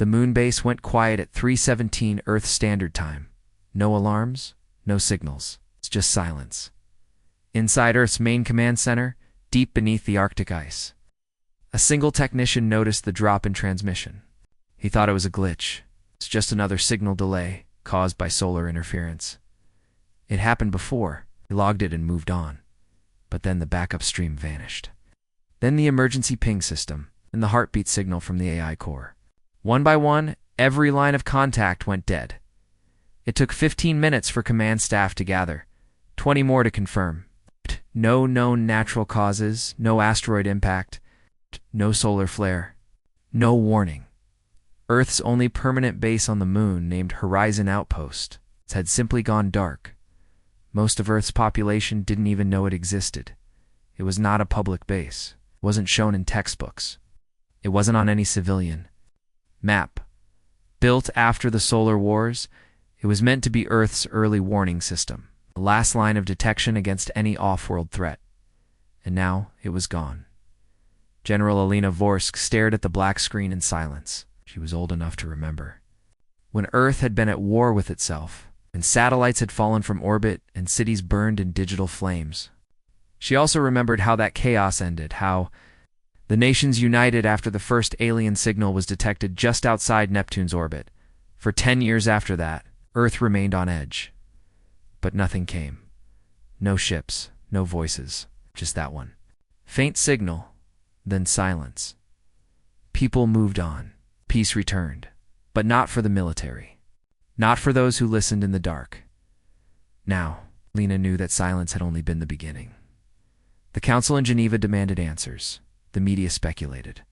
The moon base went quiet at 3:17 Earth Standard Time. No alarms, no signals. It's just silence. Inside Earth's main command center, deep beneath the Arctic ice, a single technician noticed the drop in transmission. He thought it was a glitch. It's just another signal delay caused by solar interference. It happened before. He logged it and moved on. But then the backup stream vanished. Then the emergency ping system and the heartbeat signal from the AI core. One by one, every line of contact went dead. It took 15 minutes for command staff to gather, 20 more to confirm. No known natural causes, no asteroid impact, no solar flare, no warning. Earth's only permanent base on the moon, named Horizon Outpost, had simply gone dark. Most of Earth's population didn't even know it existed. It was not a public base. It wasn't shown in textbooks. It wasn't on any civilian map. Built after the solar wars, it was meant to be Earth's early warning system, the last line of detection against any off-world threat. And now it was gone. General Alina Vorsk stared at the black screen in silence. She was old enough to remember when Earth had been at war with itself, and satellites had fallen from orbit and cities burned in digital flames. She also remembered how that chaos ended, how the nations united after the first alien signal was detected just outside Neptune's orbit. For 10 years after that, Earth remained on edge. But nothing came. No ships, no voices, just that one faint signal, then silence. People moved on. Peace returned. But not for the military. Not for those who listened in the dark. Now, Lena knew that silence had only been the beginning. The council in Geneva demanded answers. The media speculated.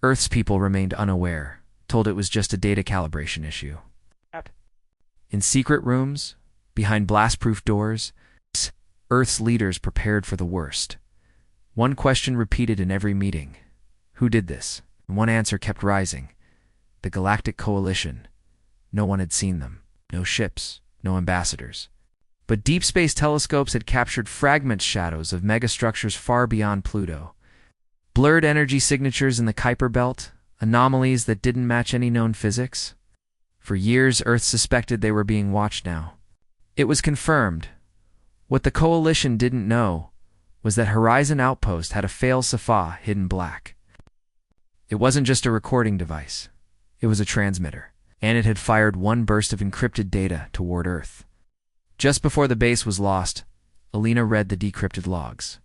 Earth's people remained unaware, told it was just a data calibration issue. In secret rooms, behind blast-proof doors, Earth's leaders prepared for the worst. One question repeated in every meeting. Who did this? And one answer kept rising. The Galactic Coalition. No one had seen them. No ships, no ambassadors. But deep space telescopes had captured fragment shadows of megastructures far beyond Pluto. Blurred energy signatures in the Kuiper Belt, anomalies that didn't match any known physics. For years, Earth suspected they were being watched now. It was confirmed. What the Coalition didn't know was that Horizon Outpost had a fail-safa hidden black. It wasn't just a recording device. It was a transmitter, and it had fired one burst of encrypted data toward Earth. Just before the base was lost, Alina read the decrypted logs.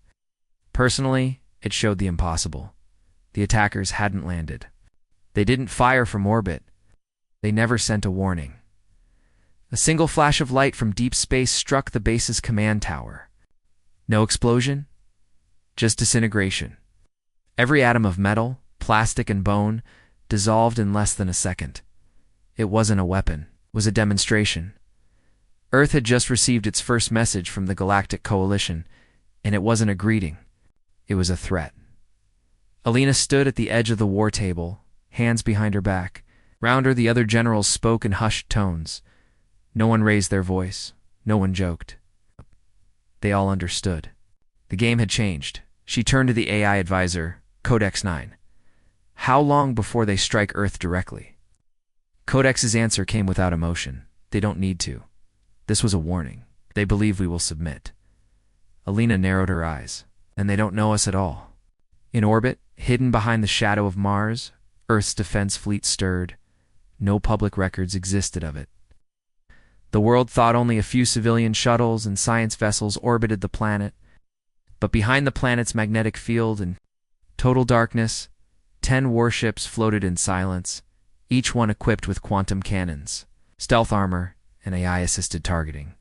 Personally, it showed the impossible. The attackers hadn't landed. They didn't fire from orbit. They never sent a warning. A single flash of light from deep space struck the base's command tower. No explosion, just disintegration. Every atom of metal, plastic, and bone dissolved in less than a second. It wasn't a weapon, it was a demonstration. Earth had just received its first message from the Galactic Coalition, and it wasn't a greeting. It was a threat. Alina stood at the edge of the war table, hands behind her back. Round her, the other generals spoke in hushed tones. No one raised their voice. No one joked. They all understood. The game had changed. She turned to the AI advisor, Codex 9. How long before they strike Earth directly? Codex's answer came without emotion. They don't need to. This was a warning. They believe we will submit. Alina narrowed her eyes. And they don't know us at all. In orbit, hidden behind the shadow of Mars, Earth's defense fleet stirred. No public records existed of it. The world thought only a few civilian shuttles and science vessels orbited the planet. But behind the planet's magnetic field and total darkness, 10 warships floated in silence, each one equipped with quantum cannons, stealth armor, and AI-assisted targeting.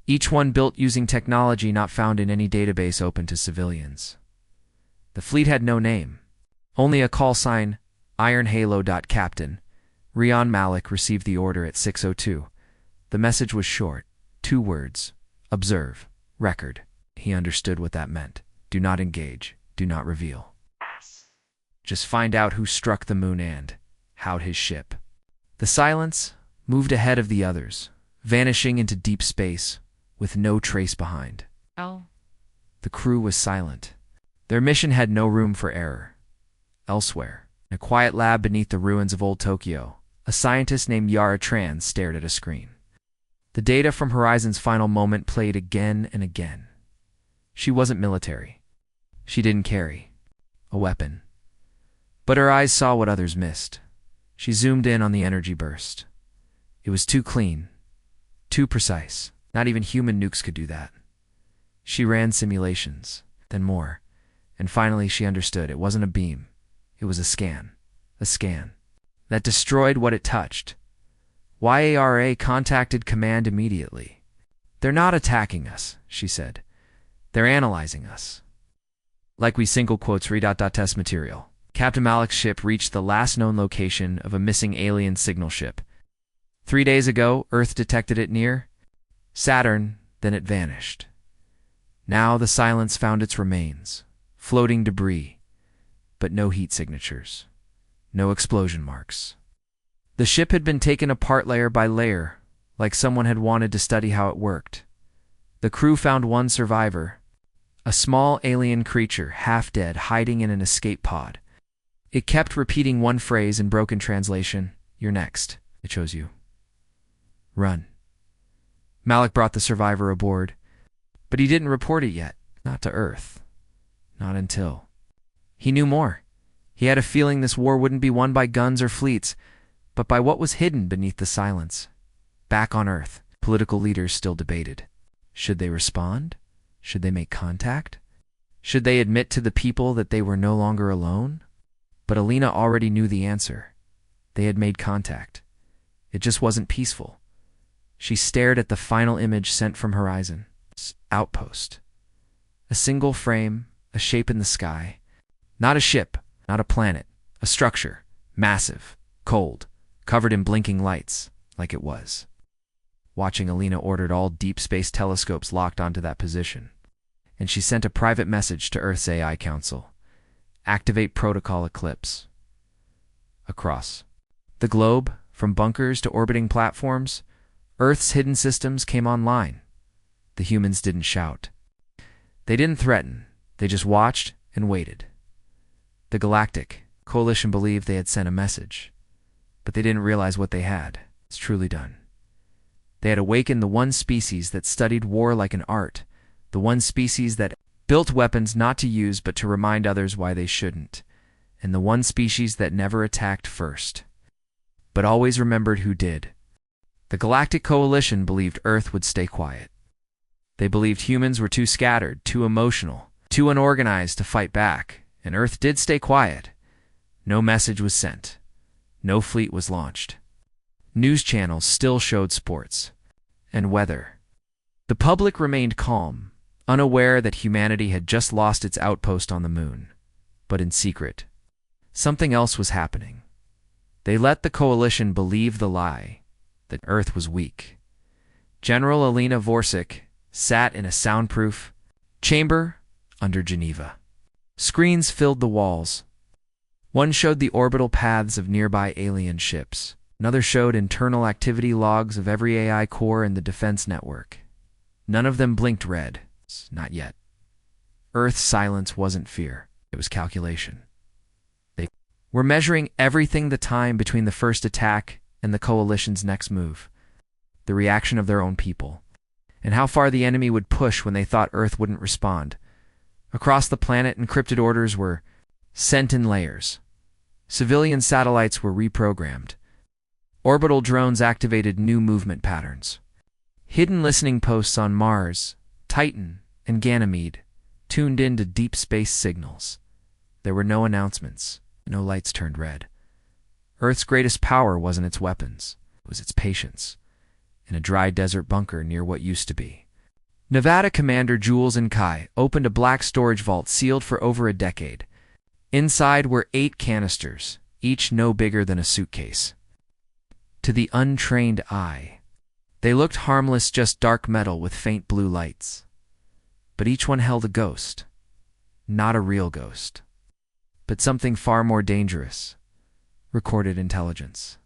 Each one built using technology not found in any database open to civilians. The fleet had no name, only a call sign, Iron Halo. Captain Rian Malik received the order at 6:02. The message was short, 2 words, observe, record. He understood what that meant. Do not engage, do not reveal. Just find out who struck the moon and how'd his ship. The silence moved ahead of the others, vanishing into deep space, with no trace behind. The crew was silent. Their mission had no room for error. Elsewhere, In a quiet lab beneath the ruins of old Tokyo, a scientist named Yara Tran stared at a screen. The data from Horizon's final moment played again and again. She wasn't military. She didn't carry a weapon. But her eyes saw what others missed. She zoomed in on the energy burst. It was too clean, too precise. Not even human nukes could do that. She ran simulations, then more, and finally she understood it wasn't a beam. It was a scan that destroyed what it touched. YARA contacted command immediately. "They're not attacking us," she said. "They're analyzing us." Like we single quotes test material. Captain Malik's ship reached the last known location of a missing alien signal ship. 3 days ago, Earth detected it near Saturn, then it vanished. Now the silence found its remains, floating debris, but no heat signatures, no explosion marks. The ship had been taken apart layer by layer, like someone had wanted to study how it worked. The crew found one survivor, a small alien creature, half dead, hiding in an escape pod. It kept repeating one phrase in broken translation: "You're next." It chose you. Run. Malik brought the survivor aboard, but he didn't report it yet, not to Earth. Not until he knew more. He had a feeling this war wouldn't be won by guns or fleets, but by what was hidden beneath the silence. Back on Earth, political leaders still debated. Should they respond? Should they make contact? Should they admit to the people that they were no longer alone? But Alina already knew the answer. They had made contact. It just wasn't peaceful. She stared at the final image sent from Horizon. Outpost. A single frame, a shape in the sky. Not a ship, not a planet. A structure. Massive. Cold. Covered in blinking lights, like it was. Watching, Alina ordered all deep space telescopes locked onto that position. And she sent a private message to Earth's AI Council. Activate Protocol Eclipse. Across the globe, from bunkers to orbiting platforms, Earth's hidden systems came online. The humans didn't shout. They didn't threaten. They just watched and waited. The Galactic Coalition believed they had sent a message, but they didn't realize what they had. It's truly done. They had awakened the one species that studied war like an art, the one species that built weapons not to use but to remind others why they shouldn't, and the one species that never attacked first, but always remembered who did. The Galactic Coalition believed Earth would stay quiet. They believed humans were too scattered, too emotional, too unorganized to fight back, and Earth did stay quiet. No message was sent. No fleet was launched. News channels still showed sports and weather. The public remained calm, unaware that humanity had just lost its outpost on the moon. But in secret, something else was happening. They let the coalition believe the lie that Earth was weak. General Alina Vorsic sat in a soundproof chamber under Geneva. Screens filled the walls. One showed the orbital paths of nearby alien ships. Another showed internal activity logs of every AI core in the defense network. None of them blinked red. Not yet. Earth's silence wasn't fear. It was calculation. They were measuring everything: the time between the first attack and the coalition's next move, the reaction of their own people, and how far the enemy would push when they thought Earth wouldn't respond. Across the planet, encrypted orders were sent in layers. Civilian satellites were reprogrammed. Orbital drones activated new movement patterns. Hidden listening posts on Mars, Titan, and Ganymede tuned in to deep space signals. There were no announcements. No lights turned red. Earth's greatest power wasn't its weapons. It was its patience. In a dry desert bunker near what used to be. Nevada Commander Jules and Kai opened a black storage vault sealed for over a decade. Inside were 8 canisters, each no bigger than a suitcase. To the untrained eye, they looked harmless, just dark metal with faint blue lights. But each one held a ghost. Not a real ghost, but something far more dangerous. Recorded intelligence.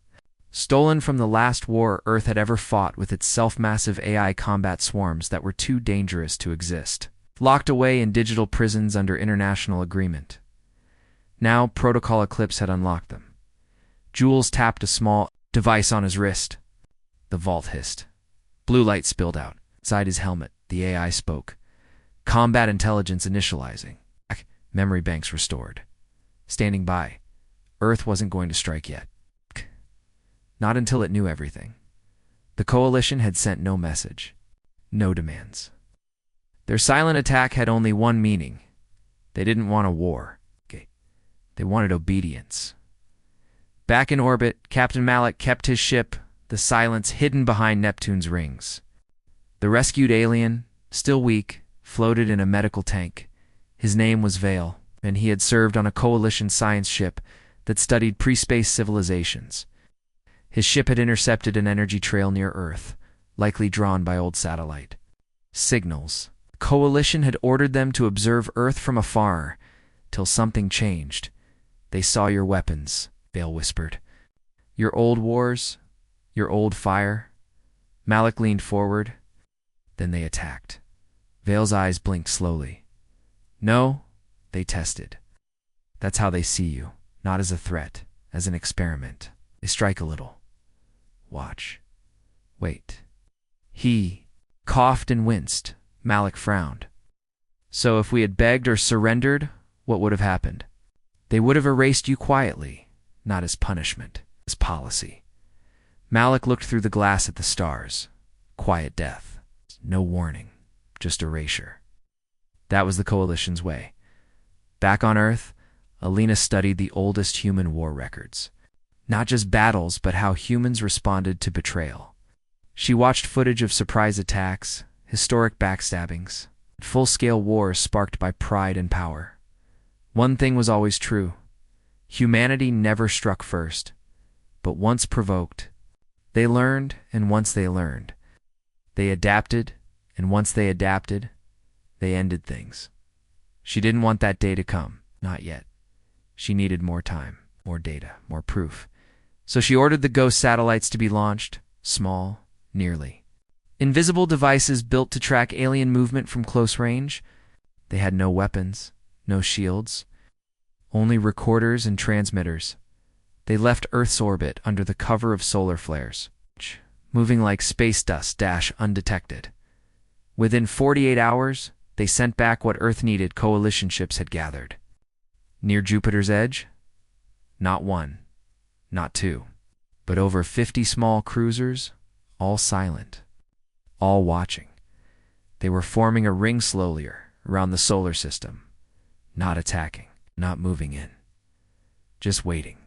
Stolen from the last war Earth had ever fought with its self-massive AI combat swarms that were too dangerous to exist. Locked away in digital prisons under international agreement. Now, Protocol Eclipse had unlocked them. Jules tapped a small device on his wrist. The vault hissed. Blue light spilled out. Inside his helmet, the AI spoke. Combat intelligence initializing. Memory banks restored. Standing by. Earth wasn't going to strike yet. Not until it knew everything. The Coalition had sent no message. No demands. Their silent attack had only one meaning. They didn't want a war. They wanted obedience. Back in orbit, Captain Malik kept his ship, the Silence, hidden behind Neptune's rings. The rescued alien, still weak, floated in a medical tank. His name was Vale, and he had served on a Coalition science ship that studied pre-space civilizations. His ship had intercepted an energy trail near Earth, likely drawn by old satellite signals. The Coalition had ordered them to observe Earth from afar, till something changed. They saw your weapons, Vale whispered. Your old wars, your old fire. Malik leaned forward. Then they attacked. Vale's eyes blinked slowly. No, they tested. That's how they see you, not as a threat, as an experiment. They strike a little. Watch. Wait. He coughed and winced. Malik frowned. So if we had begged or surrendered, what would have happened? They would have erased you quietly, not as punishment, as policy. Malik looked through the glass at the stars. Quiet death. No warning, just erasure. That was the Coalition's way. Back on Earth, Alina studied the oldest human war records. Not just battles, but how humans responded to betrayal. She watched footage of surprise attacks, historic backstabbings, full-scale wars sparked by pride and power. One thing was always true. Humanity never struck first, but once provoked, they learned, and once they learned, they adapted, and once they adapted, they ended things. She didn't want that day to come, not yet. She needed more time, more data, more proof. So she ordered the Ghost satellites to be launched, small, nearly. Invisible devices built to track alien movement from close range. They had no weapons. No shields, only recorders and transmitters. They left Earth's orbit under the cover of solar flares, moving like space dust undetected. Within 48 hours, they sent back what Earth needed Coalition ships had gathered. Near Jupiter's edge? Not one, not two, but over 50 small cruisers, all silent, all watching. They were forming a ring slowly around the solar system. Not attacking, not moving in. Just waiting.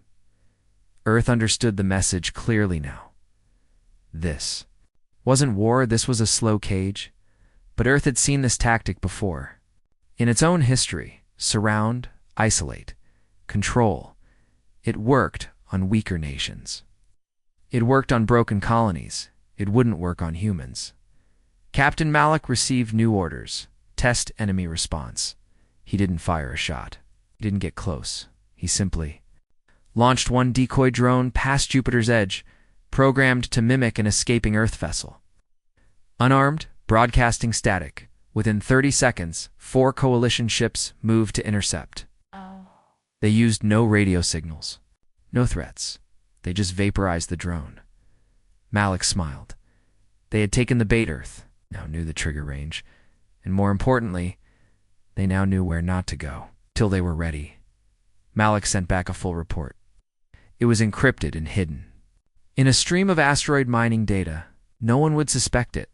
Earth understood the message clearly now. This wasn't war, this was a slow cage. But Earth had seen this tactic before. In its own history, surround, isolate, control. It worked on weaker nations. It worked on broken colonies. It wouldn't work on humans. Captain Malik received new orders. Test enemy response. He didn't fire a shot. He didn't get close. He simply launched one decoy drone past Jupiter's edge, programmed to mimic an escaping Earth vessel. Unarmed, broadcasting static. Within 30 seconds, 4 Coalition ships moved to intercept. They used no radio signals, no threats. They just vaporized the drone. Malik smiled. They had taken the bait. Earth now knew the trigger range, and more importantly, they now knew where not to go, till they were ready. Malik sent back a full report. It was encrypted and hidden. In a stream of asteroid mining data, no one would suspect it.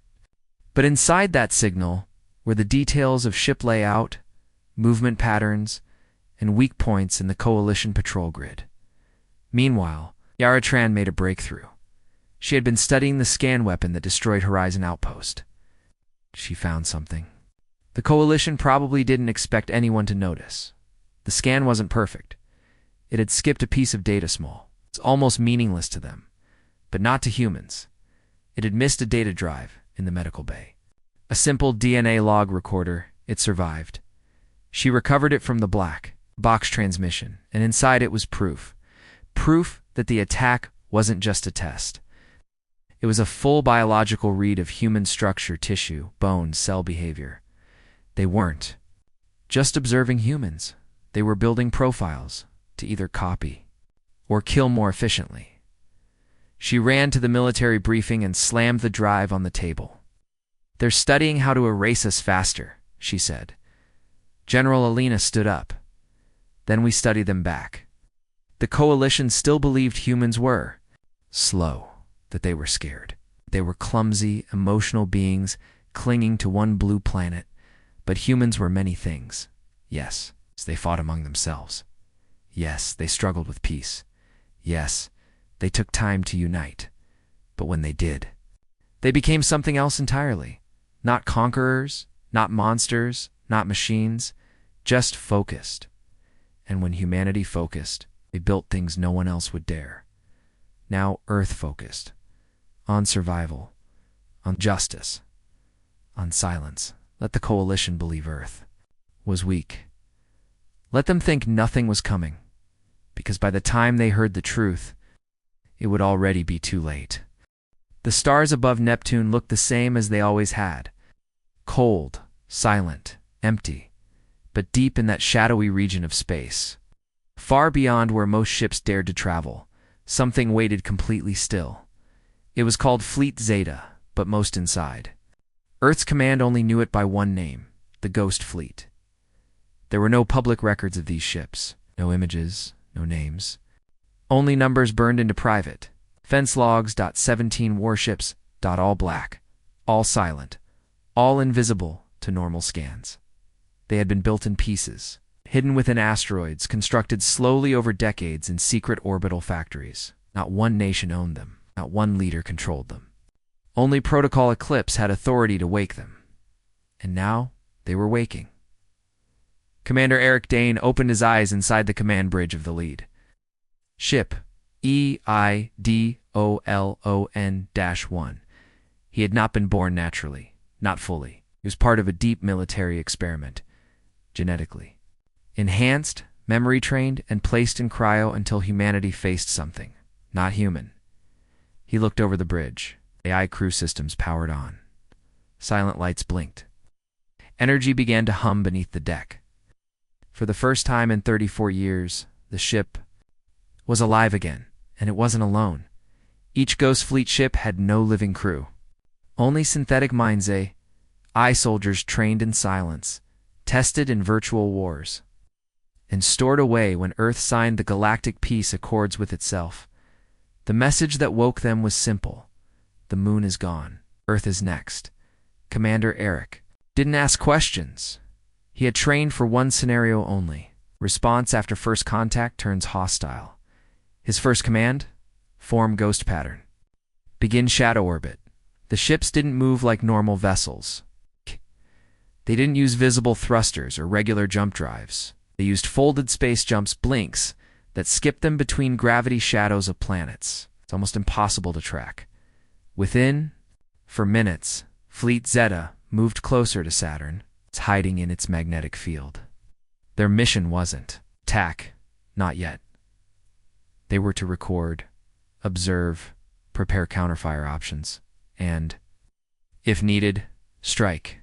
But inside that signal were the details of ship layout, movement patterns, and weak points in the Coalition patrol grid. Meanwhile, Yaratran made a breakthrough. She had been studying the scan weapon that destroyed Horizon Outpost. She found something. The Coalition probably didn't expect anyone to notice. The scan wasn't perfect. It had skipped a piece of data small. It's almost meaningless to them, but not to humans. It had missed a data drive in the medical bay. A simple DNA log recorder. It survived. She recovered it from the black box transmission, and inside it was proof. Proof that the attack wasn't just a test. It was a full biological read of human structure, tissue, bone, cell behavior. They weren't just observing humans. They were building profiles, to either copy or kill more efficiently. She ran to the military briefing and slammed the drive on the table. "They're studying how to erase us faster," she said. General Alina stood up. "Then we study them back." The coalition still believed humans were slow, that they were scared. They were clumsy, emotional beings clinging to one blue planet, but humans were many things. Yes, they fought among themselves. Yes, they struggled with peace. Yes, they took time to unite. But when they did, they became something else entirely. Not conquerors, not monsters, not machines, just focused. And when humanity focused, they built things no one else would dare. Now Earth focused. On survival. On justice. On silence. Let the coalition believe Earth was weak. Let them think nothing was coming. Because by the time they heard the truth, it would already be too late. The stars above Neptune looked the same as they always had. Cold, silent, empty, but deep in that shadowy region of space. Far beyond where most ships dared to travel, something waited completely still. It was called Fleet Zeta, but most inside. Earth's command only knew it by one name, the Ghost Fleet. There were no public records of these ships, no images, no names. Only numbers burned into private. Fence logs, .17 warships, .all black, all silent, all invisible to normal scans. They had been built in pieces, hidden within asteroids, constructed slowly over decades in secret orbital factories. Not one nation owned them, not one leader controlled them. Only Protocol Eclipse had authority to wake them. And now they were waking. Commander Eric Dane opened his eyes inside the command bridge of the lead. Ship EIDOLON-1. He had not been born naturally, not fully. He was part of a deep military experiment, genetically. Enhanced, memory-trained, and placed in cryo until humanity faced something, not human. He looked over the bridge. AI crew systems powered on. Silent lights blinked. Energy began to hum beneath the deck. For the first time in 34 years, the ship was alive again, and it wasn't alone. Each Ghost Fleet ship had no living crew. Only synthetic minds, eye soldiers trained in silence, tested in virtual wars, and stored away when Earth signed the Galactic Peace Accords with itself. The message that woke them was simple. The moon is gone. Earth is next. Commander Eric didn't ask questions. He had trained for one scenario only. Response after first contact turns hostile. His first command? Form ghost pattern. Begin shadow orbit. The ships didn't move like normal vessels. They didn't use visible thrusters or regular jump drives. They used folded space jumps, blinks, that skipped them between gravity shadows of planets. It's almost impossible to track. Within, for minutes, Fleet Zeta moved closer to Saturn. It's hiding in its magnetic field. Their mission wasn't attack, not yet. They were to record, observe, prepare counterfire options, and, if needed, strike.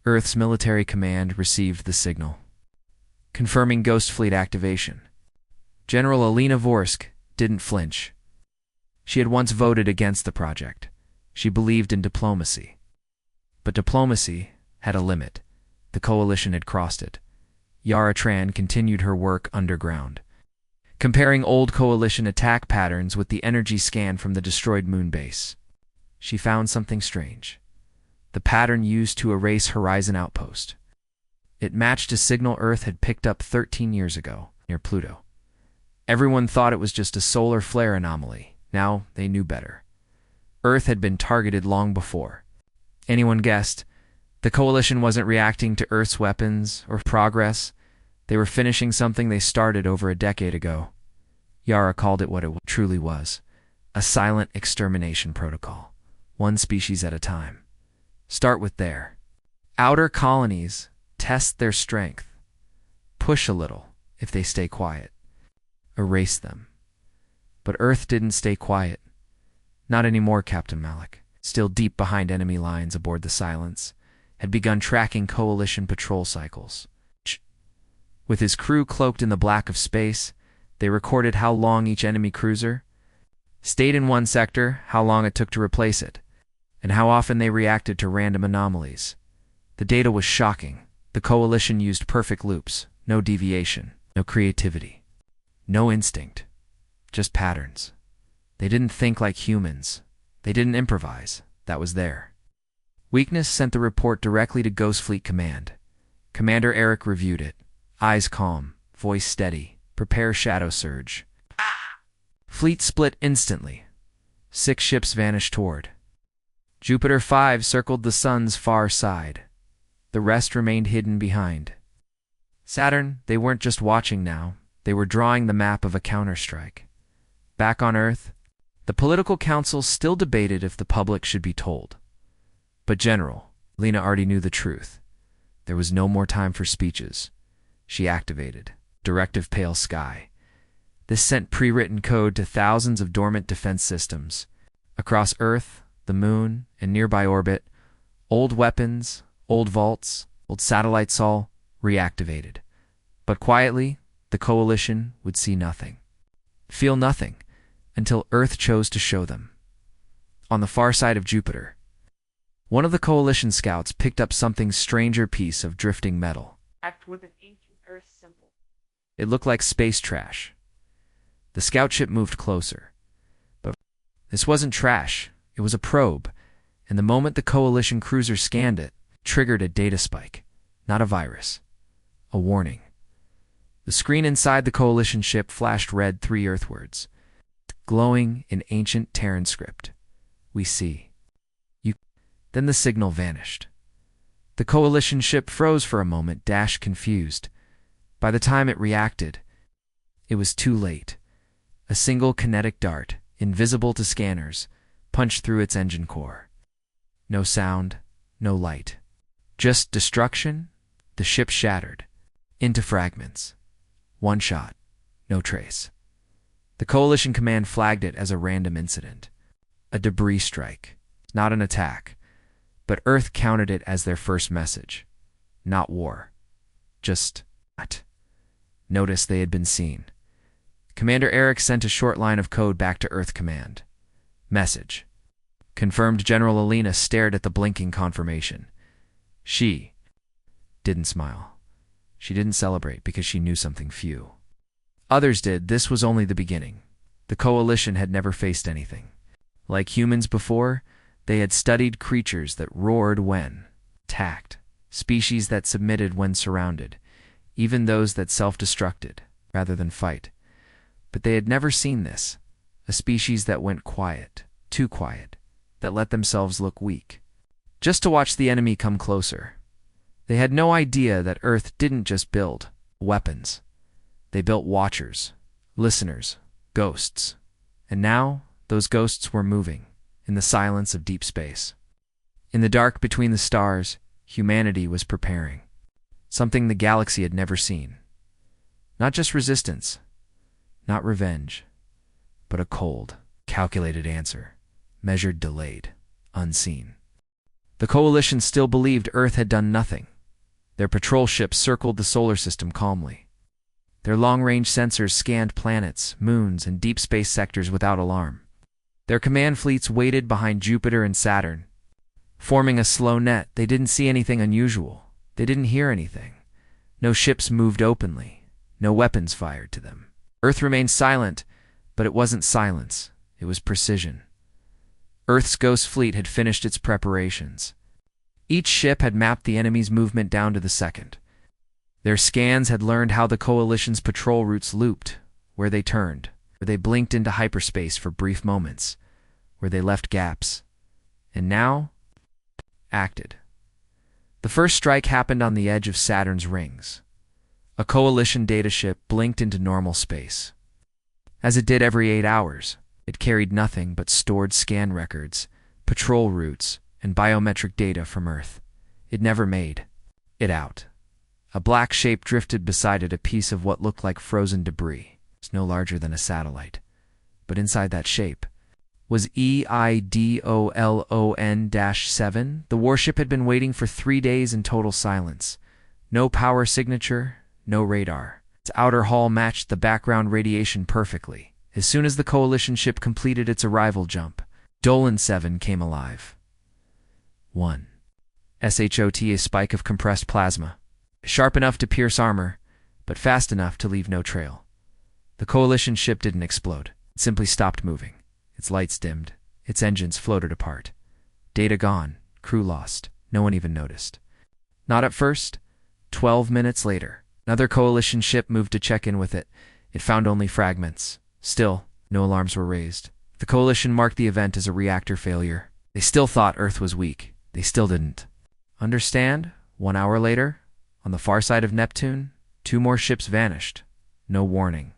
Earth's military command received the signal, confirming Ghost Fleet activation. General Alina Vorsk didn't flinch. She had once voted against the project. She believed in diplomacy. But diplomacy had a limit. The coalition had crossed it. Yara Tran continued her work underground, comparing old coalition attack patterns with the energy scan from the destroyed moon base. She found something strange. The pattern used to erase Horizon Outpost. It matched a signal Earth had picked up 13 years ago, near Pluto. Everyone thought it was just a solar flare anomaly. Now they knew better. Earth had been targeted long before. Anyone guessed? The coalition wasn't reacting to Earth's weapons or progress. They were finishing something they started over a decade ago. Yara called it what it truly was, a silent extermination protocol, one species at a time. Start with their outer colonies, test their strength, push a little if they stay quiet, erase them. But Earth didn't stay quiet. Not anymore, Captain Malik, still deep behind enemy lines aboard the Silence, had begun tracking coalition patrol cycles. With his crew cloaked in the black of space, they recorded how long each enemy cruiser stayed in one sector, how long it took to replace it, and how often they reacted to random anomalies. The data was shocking. The coalition used perfect loops, no deviation, no creativity, no instinct, just patterns. They didn't think like humans. They didn't improvise. That was there. Weakness sent the report directly to Ghost Fleet Command. Commander Eric reviewed it. Eyes calm, voice steady. Prepare shadow surge. Fleet split instantly. 6 ships vanished toward. Jupiter 5 circled the sun's far side. The rest remained hidden behind. Saturn, they weren't just watching now. They were drawing the map of a counterstrike. Back on Earth, the political council still debated if the public should be told. But General, Lena already knew the truth. There was no more time for speeches. She activated Directive Pale Sky. This sent pre-written code to thousands of dormant defense systems. Across Earth, the Moon, and nearby orbit, old weapons, old vaults, old satellites all reactivated. But quietly, the coalition would see nothing, feel nothing, until Earth chose to show them. On the far side of Jupiter, one of the coalition scouts picked up something stranger piece of drifting metal. Act with an ancient Earth symbol. It looked like space trash. The scout ship moved closer. But this wasn't trash. It was a probe, and the moment the coalition cruiser scanned it, triggered a data spike, not a virus, a warning. The screen inside the coalition ship flashed red 3 Earthwords, glowing in ancient Terran script. We see. You. Then the signal vanished. The coalition ship froze for a moment, confused. By the time it reacted, it was too late. A single kinetic dart, invisible to scanners, punched through its engine core. No sound, no light. Just destruction. The ship shattered into fragments. One shot, no trace. The coalition command flagged it as a random incident. A debris strike, not an attack. But Earth counted it as their first message. Not war. Just not. Notice they had been seen. Commander Eric sent a short line of code back to Earth Command. Message. Confirmed. General Alina stared at the blinking confirmation. She didn't smile. She didn't celebrate because she knew something few others did. This was only the beginning. The coalition had never faced anything like humans before. They had studied creatures that roared when attacked, species that submitted when surrounded, even those that self-destructed rather than fight. But they had never seen this, a species that went quiet, too quiet, that let themselves look weak, just to watch the enemy come closer. They had no idea that Earth didn't just build weapons. They built watchers, listeners, ghosts. And now, those ghosts were moving in the silence of deep space. In the dark between the stars, humanity was preparing. Something the galaxy had never seen. Not just resistance, not revenge, but a cold, calculated answer, measured, delayed, unseen. The coalition still believed Earth had done nothing. Their patrol ships circled the solar system calmly. Their long-range sensors scanned planets, moons, and deep space sectors without alarm. Their command fleets waited behind Jupiter and Saturn, forming a slow net. They didn't see anything unusual. They didn't hear anything. No ships moved openly. No weapons fired to them. Earth remained silent, but it wasn't silence. It was precision. Earth's Ghost Fleet had finished its preparations. Each ship had mapped the enemy's movement down to the second. Their scans had learned how the coalition's patrol routes looped, where they turned, where they blinked into hyperspace for brief moments, where they left gaps, and now acted. The first strike happened on the edge of Saturn's rings. A coalition data ship blinked into normal space. As it did every 8 hours, it carried nothing but stored scan records, patrol routes, and biometric data from Earth. It never made it out. A black shape drifted beside it, a piece of what looked like frozen debris. It's no larger than a satellite. But inside that shape was EIDOLON-7. The warship had been waiting for 3 days in total silence. No power signature, no radar. Its outer hull matched the background radiation perfectly. As soon as the Coalition ship completed its arrival jump, Dolan 7 came alive. 1. SHOT, a spike of compressed plasma. Sharp enough to pierce armor, but fast enough to leave no trail. The Coalition ship didn't explode. It simply stopped moving. Its lights dimmed. Its engines floated apart. Data gone. Crew lost. No one even noticed. Not at first. 12 minutes later, another Coalition ship moved to check in with it. It found only fragments. Still, no alarms were raised. The Coalition marked the event as a reactor failure. They still thought Earth was weak. They still didn't. Understand? 1 hour later, on the far side of Neptune, 2 more ships vanished. No warning.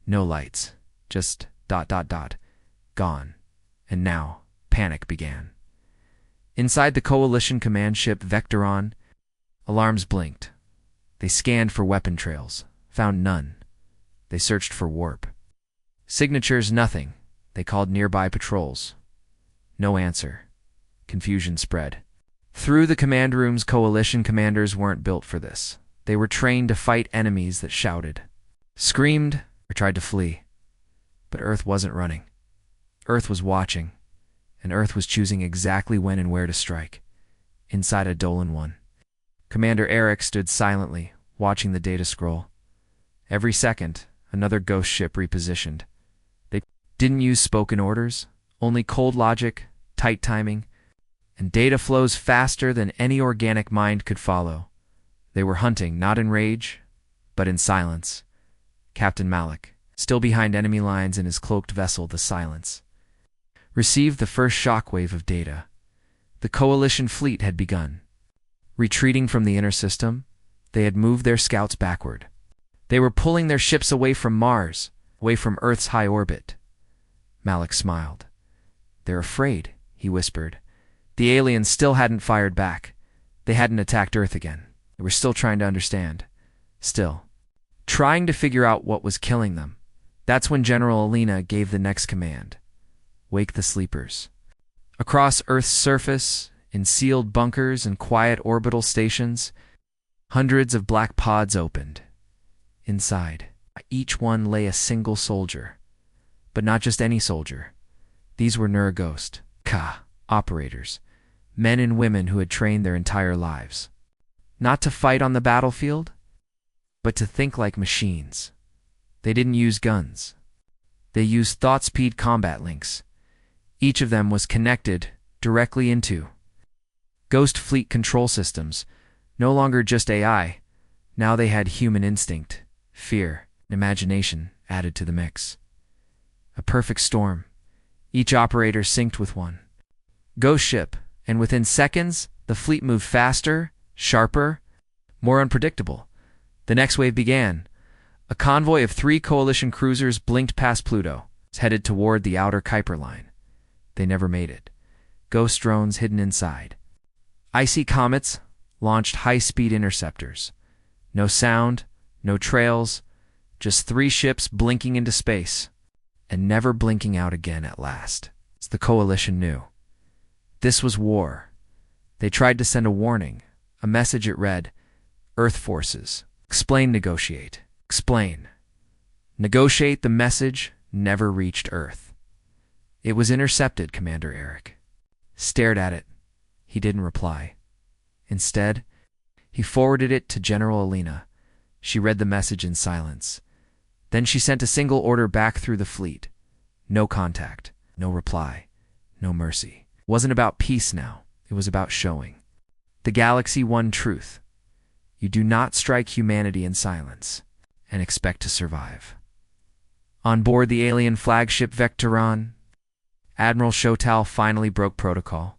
No lights. Just ... Gone. And now, panic began. Inside the Coalition command ship Vectoron, alarms blinked. They scanned for weapon trails. Found none. They searched for warp. Signatures, nothing. They called nearby patrols. No answer. Confusion spread. Through the command rooms, Coalition commanders weren't built for this. They were trained to fight enemies that shouted, screamed, or tried to flee. But Earth wasn't running. Earth was watching, and Earth was choosing exactly when and where to strike. Inside a Dolan 1. Commander Eric stood silently, watching the data scroll. Every second, another ghost ship repositioned. They didn't use spoken orders, only cold logic, tight timing, and data flows faster than any organic mind could follow. They were hunting, not in rage, but in silence. Captain Malik, still behind enemy lines in his cloaked vessel, the Silence, received the first shockwave of data. The Coalition fleet had begun. Retreating from the inner system, they had moved their scouts backward. They were pulling their ships away from Mars, away from Earth's high orbit. Malik smiled. "They're afraid," he whispered. The aliens still hadn't fired back. They hadn't attacked Earth again. They were still trying to understand. Still. Trying to figure out what was killing them. That's when General Alina gave the next command. Wake the sleepers. Across Earth's surface, in sealed bunkers and quiet orbital stations, hundreds of black pods opened. Inside, each one lay a single soldier. But not just any soldier. These were Neuroghost, operators, men and women who had trained their entire lives. Not to fight on the battlefield, but to think like machines. They didn't use guns. They used thought-speed combat links. Each of them was connected directly into Ghost Fleet control systems, no longer just AI. Now they had human instinct, fear, and imagination added to the mix. A perfect storm. Each operator synced with one ghost ship, and within seconds, the fleet moved faster, sharper, more unpredictable. The next wave began. A convoy of 3 Coalition cruisers blinked past Pluto, headed toward the outer Kuiper line. They never made it. Ghost drones hidden inside. Icy comets launched high-speed interceptors. No sound, no trails, just 3 ships blinking into space, and never blinking out again at last. As the Coalition knew. This was war. They tried to send a warning, a message. It read, Earth forces. Explain, negotiate. Explain. Negotiate. The message never reached Earth. It was intercepted. Commander Eric stared at it. He didn't reply. Instead, he forwarded it to General Alina. She read the message in silence. Then she sent a single order back through the fleet. No contact, no reply, no mercy. It wasn't about peace now. It was about showing the galaxy one truth. You do not strike humanity in silence and expect to survive. On board the alien flagship Vectoron, Admiral Shotal finally broke protocol.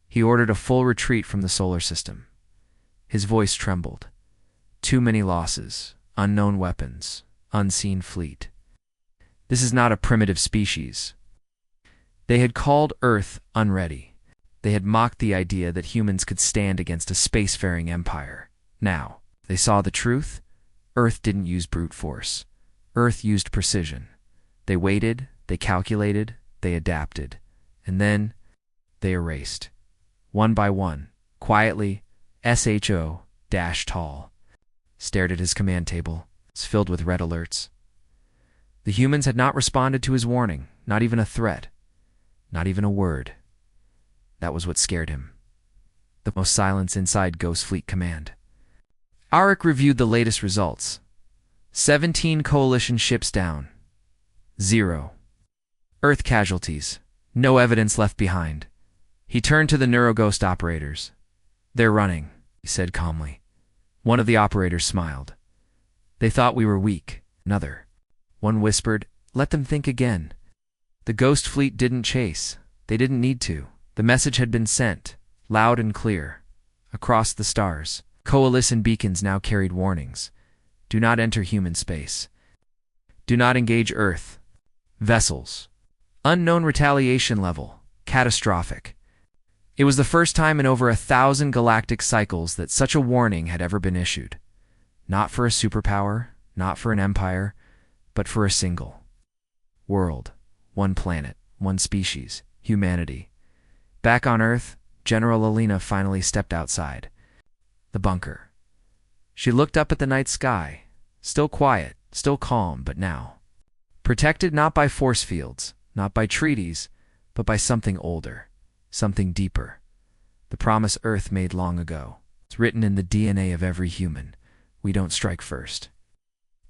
He ordered a full retreat from the solar system. His voice trembled. Too many losses, unknown weapons, unseen fleet. This is not a primitive species. They had called Earth unready. They had mocked the idea that humans could stand against a spacefaring empire. Now, they saw the truth. Earth didn't use brute force. Earth used precision. They waited, they calculated, they adapted, and then they erased. One by one, quietly, SHO-tall. stared at his command table. It's filled with red alerts. The humans had not responded to his warning, not even a threat, not even a word. That was what scared him. The most silence inside Ghost Fleet Command. Arik reviewed the latest results. 17 Coalition ships down. 0 Earth casualties. No evidence left behind. He turned to the Neuroghost operators. "They're running," he said calmly. One of the operators smiled. "They thought we were weak." Another. One whispered, "Let them think again." The Ghost Fleet didn't chase. They didn't need to. The message had been sent, loud and clear. Across the stars, Coalition beacons now carried warnings. Do not enter human space. Do not engage Earth. Vessels. Unknown retaliation level. Catastrophic. It was the first time in over 1,000 galactic cycles that such a warning had ever been issued. Not for a superpower, not for an empire, but for a single world, one planet, one species, humanity. Back on Earth, General Alina finally stepped outside the bunker. She looked up at the night sky, still quiet, still calm, but now protected not by force fields, not by treaties, but by something older, something deeper. The promise Earth made long ago. It's written in the DNA of every human. We don't strike first,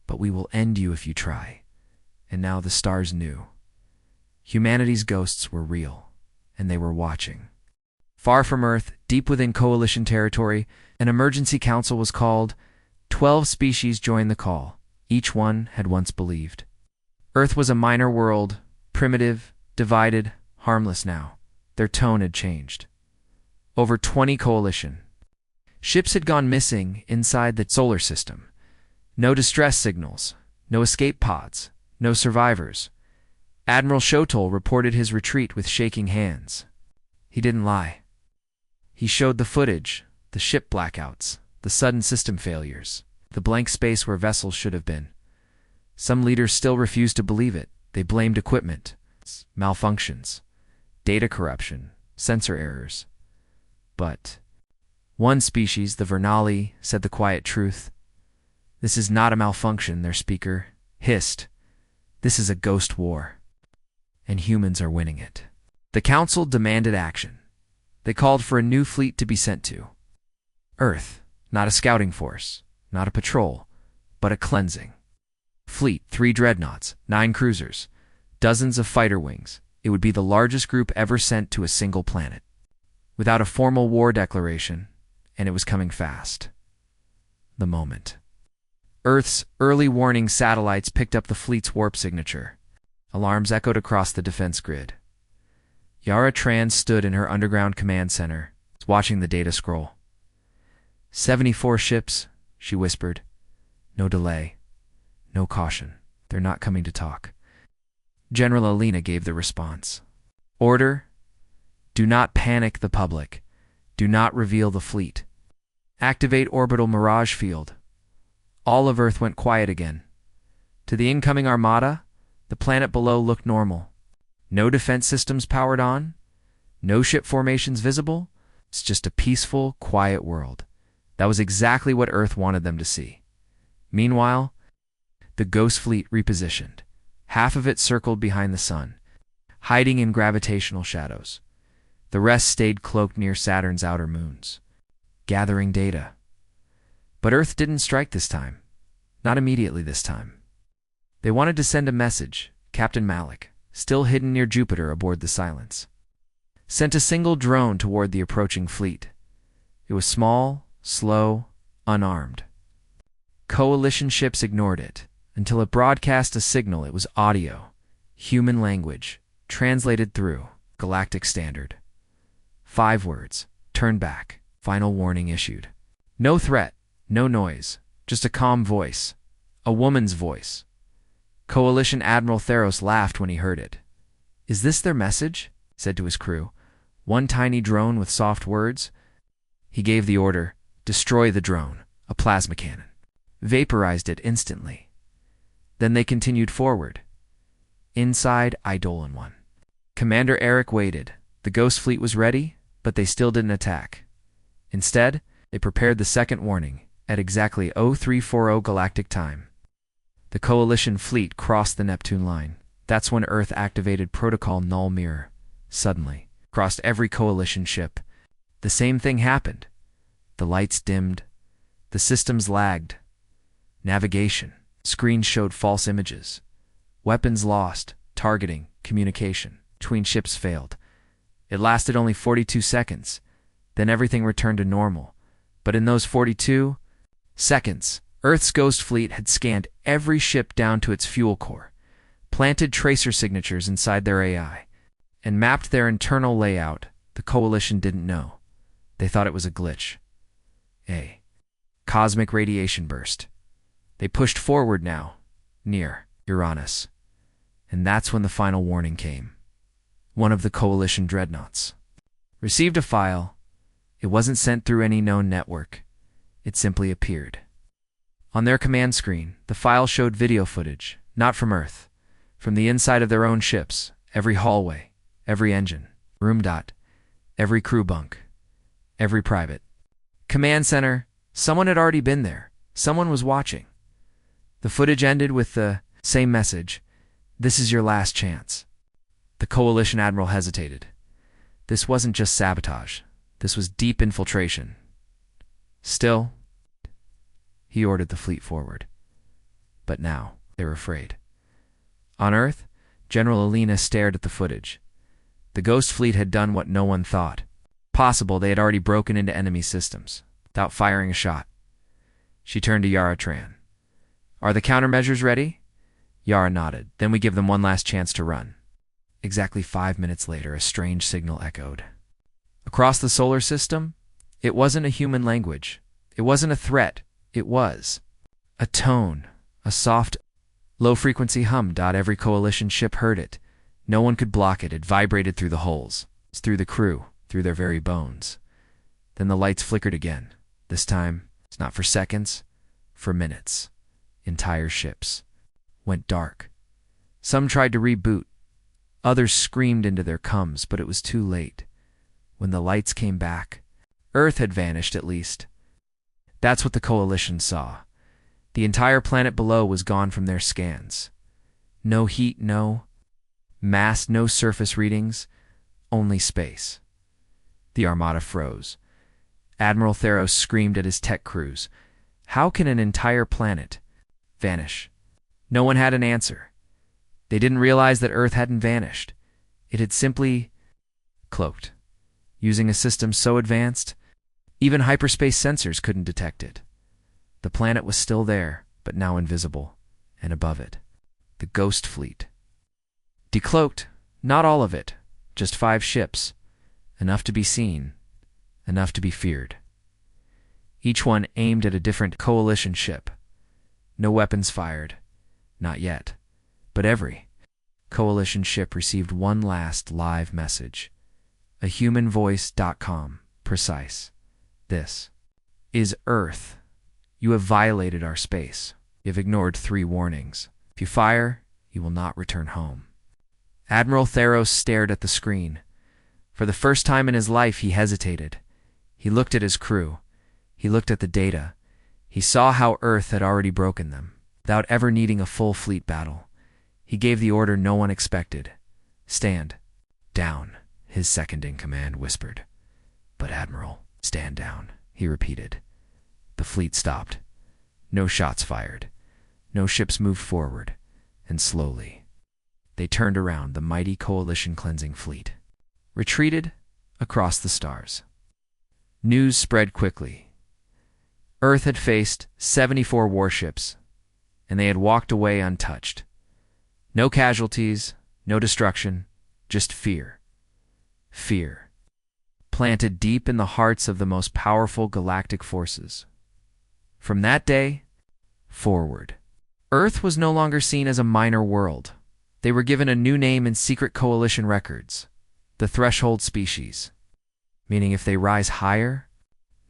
but we will end you if you try. And now the stars knew. Humanity's ghosts were real, and they were watching. Far from Earth, deep within Coalition territory, an emergency council was called. 12 species joined the call. Each one had once believed. Earth was a minor world, primitive, divided, harmless now. Their tone had changed. Over 20 Coalition ships had gone missing inside the solar system. No distress signals, no escape pods, no survivors. Admiral Shotol reported his retreat with shaking hands. He didn't lie. He showed the footage, the ship blackouts, the sudden system failures, the blank space where vessels should have been. Some leaders still refused to believe it. They blamed equipment, malfunctions, data corruption, sensor errors. But one species, the Vernali, said the quiet truth. This is not a malfunction, their speaker hissed. This is a ghost war, and humans are winning it. The council demanded action. They called for a new fleet to be sent to Earth, not a scouting force, not a patrol, but a cleansing fleet. 3 dreadnoughts, 9 cruisers, dozens of fighter wings. It would be the largest group ever sent to a single planet, without a formal war declaration, and it was coming fast. The moment. Earth's early warning satellites picked up the fleet's warp signature. Alarms echoed across the defense grid. Yara Tran stood in her underground command center, watching the data scroll. 74 ships, she whispered. No delay. No caution. They're not coming to talk. General Alina gave the response. Order. Do not panic the public. Do not reveal the fleet. Activate orbital mirage field. All of Earth went quiet again. To the incoming armada, the planet below looked normal. No defense systems powered on. No ship formations visible. It's just a peaceful, quiet world. That was exactly what Earth wanted them to see. Meanwhile, the Ghost Fleet repositioned. Half of it circled behind the sun, hiding in gravitational shadows. The rest stayed cloaked near Saturn's outer moons, gathering data. But Earth didn't strike this time. Not immediately this time. They wanted to send a message. Captain Malik, still hidden near Jupiter aboard the Silence, sent a single drone toward the approaching fleet. It was small, slow, unarmed. Coalition ships ignored it until it broadcast a signal. It was audio, human language, translated through galactic standard. 5 words. Turn back. Final warning issued. No threat, no noise, just a calm voice. A woman's voice. Coalition Admiral Theros laughed when he heard it. Is this their message? He said to his crew. One tiny drone with soft words. He gave the order, destroy the drone, a plasma cannon. Vaporized it instantly. Then they continued forward. Inside Eidolon 1. Commander Eric waited. The Ghost Fleet was ready, but they still didn't attack. Instead, they prepared the second warning. At exactly 0340 galactic time, the Coalition fleet crossed the Neptune line. That's when Earth activated Protocol Null Mirror. Suddenly, crossed every Coalition ship. The same thing happened. The lights dimmed. The systems lagged. Navigation. Screens showed false images. Weapons lost. Targeting. Communication between ships failed. It lasted only 42 seconds. Then everything returned to normal. But in those 42 seconds, Earth's Ghost Fleet had scanned every ship down to its fuel core, planted tracer signatures inside their AI, and mapped their internal layout. The Coalition didn't know. They thought it was a glitch. A cosmic radiation burst. They pushed forward now, near Uranus. And that's when the final warning came. One of the Coalition dreadnoughts received a file. It wasn't sent through any known network. It simply appeared. On their command screen, the file showed video footage, not from Earth, from the inside of their own ships, every hallway, every engine, room dot, every crew bunk, every private. Command center, someone had already been there. Someone was watching. The footage ended with the same message: "This is your last chance." The Coalition admiral hesitated. This wasn't just sabotage. This was deep infiltration. Still, he ordered the fleet forward. But now, they were afraid. On Earth, General Alina stared at the footage. The Ghost Fleet had done what no one thought possible. They had already broken into enemy systems, without firing a shot. She turned to Yara Tran. "Are the countermeasures ready?" Yara nodded. "Then we give them one last chance to run." Exactly 5 minutes later, a strange signal echoed. Across the solar system, it wasn't a human language. It wasn't a threat. It was a tone, a soft, low-frequency hum. Every Coalition ship heard it. No one could block it. It vibrated through the holes, through the crew, through their very bones. Then the lights flickered again. This time, it's not for seconds, for minutes. Entire ships went dark. Some tried to reboot. Others screamed into their cums, but it was too late. When the lights came back, Earth had vanished at least. That's what the Coalition saw. The entire planet below was gone from their scans. No heat, no mass, no surface readings, only space. The Armada froze. Admiral Theros screamed at his tech crews. How can an entire planet vanish? No one had an answer. They didn't realize that Earth hadn't vanished. It had simply cloaked, using a system so advanced, even hyperspace sensors couldn't detect it. The planet was still there, but now invisible, and above it, the Ghost Fleet. Decloaked, not all of it, just 5 ships, enough to be seen, enough to be feared. Each one aimed at a different Coalition ship. No weapons fired, not yet. But every Coalition ship received one last live message. A humanvoice.com, precise. "This is Earth. You have violated our space. You have ignored 3 warnings. If you fire, you will not return home." Admiral Theros stared at the screen. For the first time in his life, he hesitated. He looked at his crew. He looked at the data. He saw how Earth had already broken them, without ever needing a full fleet battle. He gave the order no one expected. "Stand down," his second-in-command whispered. "But Admiral, stand down," he repeated. The fleet stopped. No shots fired. No ships moved forward. And slowly, they turned around. The mighty Coalition cleansing fleet retreated across the stars. News spread quickly. Earth had faced 74 warships, and they had walked away untouched. No casualties, no destruction, just fear. Fear, planted deep in the hearts of the most powerful galactic forces. From that day forward, Earth was no longer seen as a minor world. They were given a new name in secret Coalition records, the Threshold Species, meaning if they rise higher,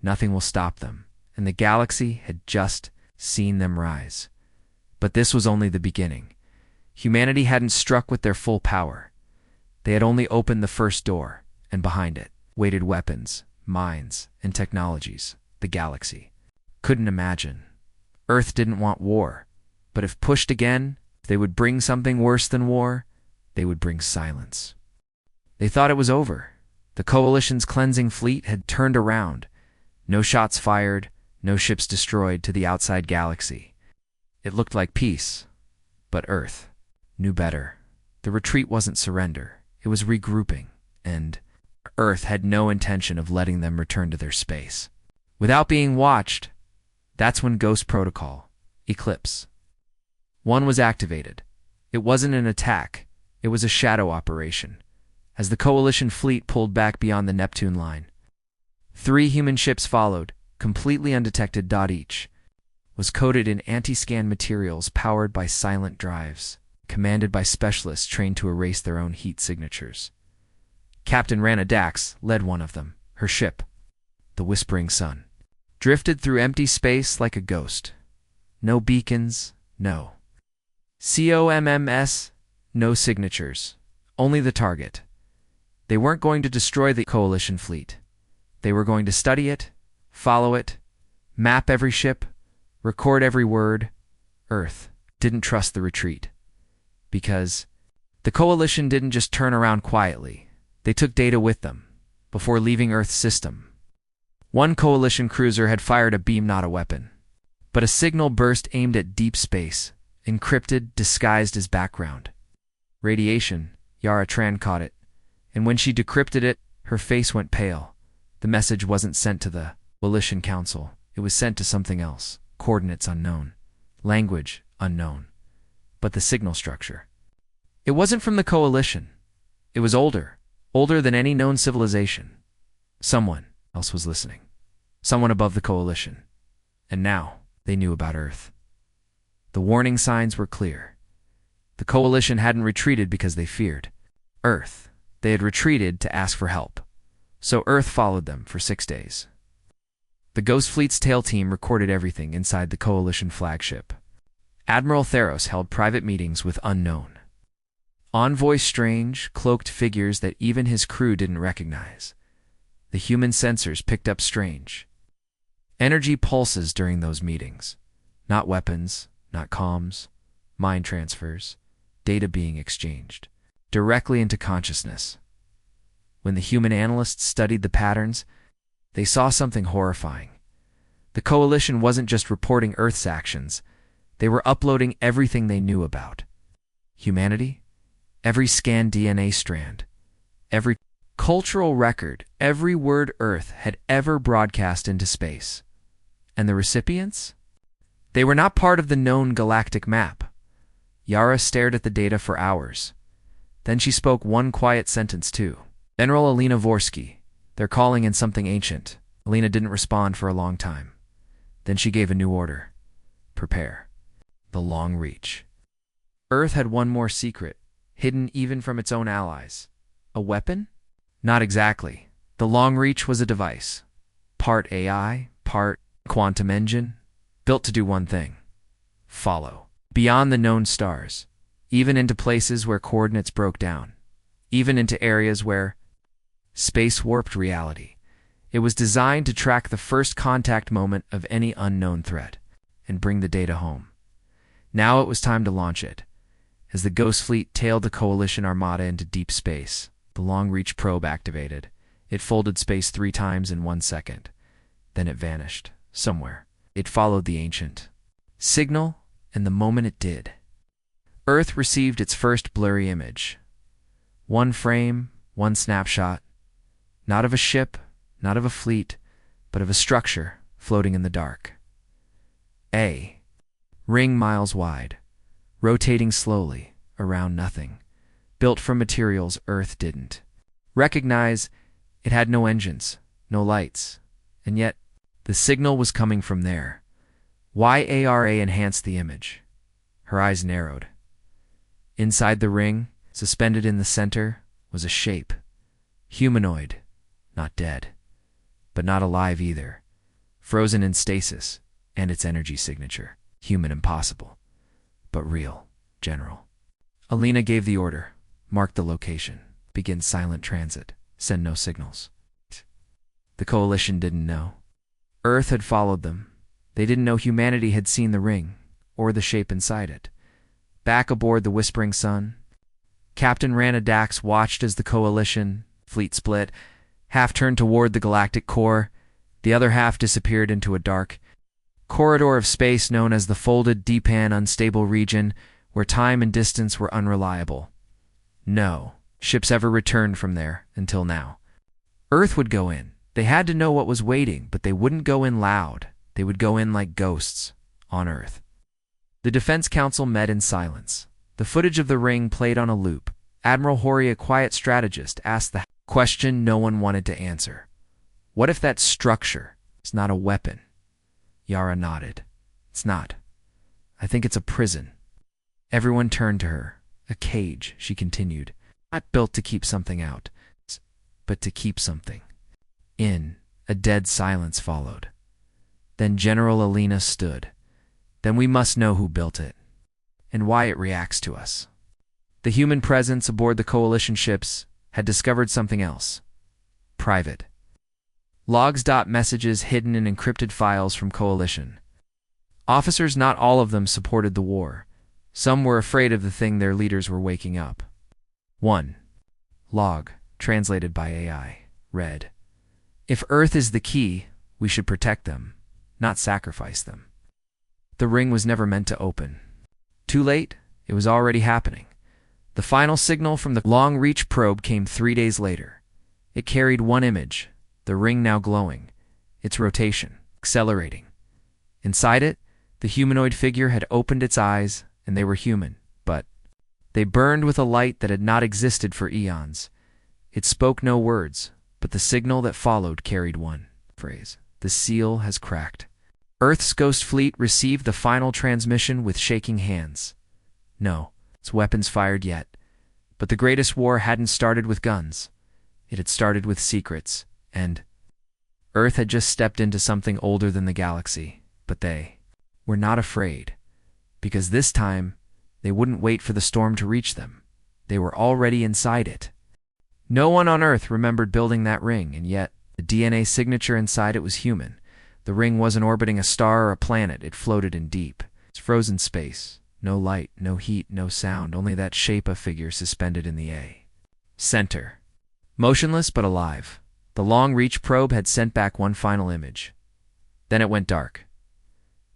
nothing will stop them, and the galaxy had just seen them rise. But this was only the beginning. Humanity hadn't struck with their full power. They had only opened the first door, and behind it waited weapons, minds, and technologies, the galaxy. Couldn't imagine. Earth didn't want war, but if pushed again, if they would bring something worse than war, they would bring silence. They thought it was over. The Coalition's cleansing fleet had turned around. No shots fired, no ships destroyed to the outside galaxy. It looked like peace, but Earth knew better. The retreat wasn't surrender, it was regrouping, and Earth had no intention of letting them return to their space. Without being watched, that's when Ghost Protocol, Eclipse 1 was activated. It wasn't an attack, it was a shadow operation. As the Coalition fleet pulled back beyond the Neptune line, 3 human ships followed, completely undetected. Each was coated in anti-scan materials powered by silent drives, commanded by specialists trained to erase their own heat signatures. Captain Rana Dax led one of them. Her ship, the Whispering Sun, drifted through empty space like a ghost. No beacons, no COMMS, no signatures, only the target. They weren't going to destroy the Coalition fleet. They were going to study it, follow it, map every ship, record every word. Earth didn't trust the retreat, because the Coalition didn't just turn around quietly. They took data with them before leaving Earth's system. One Coalition cruiser had fired a beam, not a weapon, but a signal burst aimed at deep space, encrypted, disguised as background radiation. Yara Tran caught it, and when she decrypted it, her face went pale. The message wasn't sent to the Coalition Council. It was sent to something else. Coordinates unknown. Language unknown. But the signal structure. It wasn't from the Coalition. It was older than any known civilization. Someone else was listening. Someone above the Coalition. And now they knew about Earth. The warning signs were clear. The Coalition hadn't retreated because they feared Earth. They had retreated to ask for help. So Earth followed them for 6 days. The Ghost Fleet's tail team recorded everything inside the Coalition flagship. Admiral Theros held private meetings with unknown envoys, strange, cloaked figures that even his crew didn't recognize. The human sensors picked up strange energy pulses during those meetings. Not weapons, not comms, mind transfers, data being exchanged directly into consciousness. When the human analysts studied the patterns, they saw something horrifying. The Coalition wasn't just reporting Earth's actions, they were uploading everything they knew about humanity, every scanned DNA strand, every cultural record, every word Earth had ever broadcast into space. And the recipients? They were not part of the known galactic map. Yara stared at the data for hours. Then she spoke one quiet sentence too. General Alina Vorsky, they're calling in something ancient. Alina didn't respond for a long time. Then she gave a new order. Prepare. The Long Reach. Earth had one more secret, hidden even from its own allies. A weapon? Not exactly. The Long Reach was a device. Part AI, part quantum engine, built to do one thing. Follow. Beyond the known stars. Even into places where coordinates broke down. Even into areas where space-warped reality. It was designed to track the first contact moment of any unknown threat and bring the data home. Now it was time to launch it. As the Ghost Fleet tailed the Coalition armada into deep space, the Long Reach probe activated. It folded space 3 times in 1 second. Then it vanished. Somewhere. It followed the ancient signal, and the moment it did, Earth received its first blurry image. 1 frame, 1 snapshot. Not of a ship, not of a fleet, but of a structure floating in the dark. A ring miles wide, rotating slowly around nothing, built from materials Earth didn't recognize. It had no engines, no lights, and yet the signal was coming from there. YARA enhanced the image. Her eyes narrowed. Inside the ring, suspended in the center, was a shape. Humanoid, not dead, but not alive either. Frozen in stasis, and its energy signature. Human impossible, but real, General. Alina gave the order. Mark the location. Begin silent transit. Send no signals. The Coalition didn't know. Earth had followed them. They didn't know humanity had seen the ring, or the shape inside it. Back aboard the Whispering Sun, Captain Rana Dax watched as the Coalition fleet split. Half turned toward the galactic core, the other half disappeared into a dark corridor of space known as the Folded Deepan Unstable Region, where time and distance were unreliable. No ships ever returned from there until now. Earth would go in. They had to know what was waiting, but they wouldn't go in loud. They would go in like ghosts on Earth. The Defense Council met in silence. The footage of the ring played on a loop. Admiral Hori, a quiet strategist, asked the question no one wanted to answer. What if that structure is not a weapon? Yara nodded. It's not. I think it's a prison. Everyone turned to her. A cage, she continued. Not built to keep something out, but to keep something in. A dead silence followed. Then General Alina stood. Then we must know who built it, and why it reacts to us. The human presence aboard the Coalition ships had discovered something else. Private. Logs. Messages hidden in encrypted files from Coalition. Officers, not all of them, supported the war. Some were afraid of the thing their leaders were waking up. 1. Log, translated by AI, read, "If Earth is the key, we should protect them, not sacrifice them." The ring was never meant to open. Too late, it was already happening. The final signal from the long-reach probe came 3 days later. It carried one image, the ring now glowing, its rotation accelerating. Inside it, the humanoid figure had opened its eyes, and they were human, but they burned with a light that had not existed for eons. It spoke no words, but the signal that followed carried one phrase. The seal has cracked. Earth's Ghost Fleet received the final transmission with shaking hands. No, its weapons fired yet. But the greatest war hadn't started with guns. It had started with secrets, and Earth had just stepped into something older than the galaxy. But they were not afraid, because this time they wouldn't wait for the storm to reach them. They were already inside it. No one on Earth remembered building that ring, and yet the DNA signature inside it was human. The ring wasn't orbiting a star or a planet. It floated in deep, frozen space. No light, no heat, no sound, only that shape of figure suspended in the center. Motionless but alive. The long-reach probe had sent back one final image. Then it went dark.